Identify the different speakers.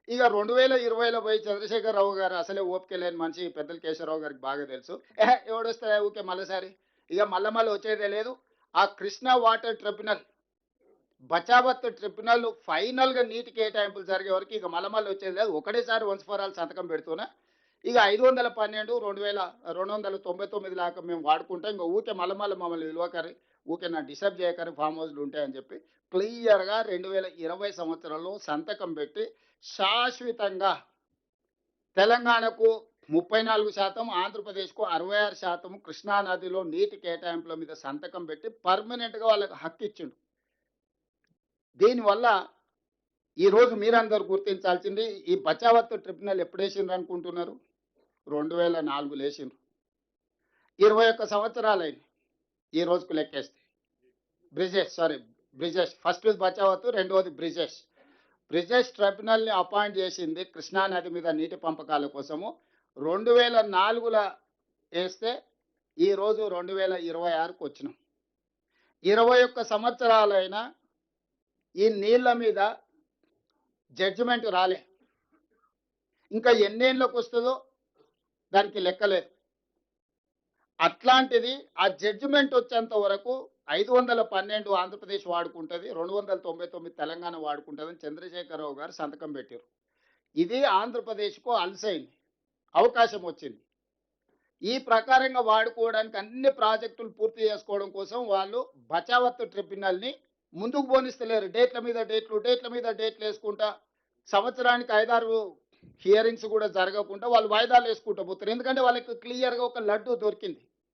Speaker 1: ఇక 2020లో పోయి చంద్రశేఖరరావు గారు అసలే ఓపిక లేని మనిషి పెద్దల కేశవరావు గారికి బాగా తెలుసు. ఎవడొస్తాడు ఊకే మళ్ళసారి. ఇక మళ్ళా వచ్చేదే లేదు. ఆ Krishna water tribunal, Bachawat tribunal ఫైనల్‌గా నీటి కేటాయింపులు జరిగే వరకు ఇక మళ్ళా వచ్చేది లేదు. ఒకటేసారి వన్స్ ఫర్ ఆల్ సంతకం పెడుతూనే ఇక 512 2299 దాకా మేము వాడుకుంటాం. ఇంక ఊకే మళ్ళా మమ్మల్ని విలువకరి, ఊకే నన్ను డిస్టర్బ్ చేయకని ఫార్మ్ హౌస్‌లు ఉంటాయని చెప్పి క్లియర్‌గా 2020 సంవత్సరంలో సంతకం పెట్టి శాశ్వతంగా తెలంగాణకు 34%, ఆంధ్రప్రదేశ్‌కు 66% కృష్ణా నదిలో నీటి కేటాయింపుల మీద సంతకం పెట్టి పర్మనెంట్‌గా వాళ్ళకి హక్కిచ్చిండు. దీనివల్ల ఈరోజు మీరందరూ గుర్తించాల్సింది ఈ బచావత్ ట్రిబ్యునల్ ఎప్పుడేసిండ్రు అనుకుంటున్నారు? 2004లో ఏసిండ్రు. 21 సంవత్సరాలైంది ఈ రోజుకు లెక్కేస్తే. బ్రిజేష్ ఫస్ట్ బచావత్, రెండోది బ్రిజేష్. బ్రిజేష్ ట్రిబ్యునల్‌ని అపాయింట్ చేసింది కృష్ణా నది మీద నీటి పంపకాల కోసము. 2004లో ఏస్తే ఈరోజు 2026కు వచ్చినాం. 21 సంవత్సరాలైనా ఈ నీళ్ల మీద జడ్జిమెంట్ రాలే. ఇంకా ఎన్నేళ్ళకి వస్తుందో దానికి లెక్కలేదు. అట్లాంటిది ఆ జడ్జిమెంట్ వచ్చేంత వరకు 512 ఆంధ్రప్రదేశ్ వాడుకుంటుంది, 299 తెలంగాణ వాడుకుంటుందని చంద్రశేఖరరావు గారు సంతకం పెట్టారు. ఇది ఆంధ్రప్రదేశ్కు అలసైంది, అవకాశం వచ్చింది. ఈ ప్రకారంగా వాడుకోవడానికి అన్ని ప్రాజెక్టులు పూర్తి చేసుకోవడం కోసం వాళ్ళు బచావత్ ట్రిబ్యునల్ని ముందుకు పోనిస్తలేరు. డేట్ల మీద డేట్లు వేసుకుంటా సంవత్సరానికి 5-6 హియరింగ్స్ కూడా జరగకుండా వాళ్ళు వాయిదాలు వేసుకుంటూ పోతారు. ఎందుకంటే వాళ్ళకి క్లియర్‌గా ఒక లడ్డు దొరికింది.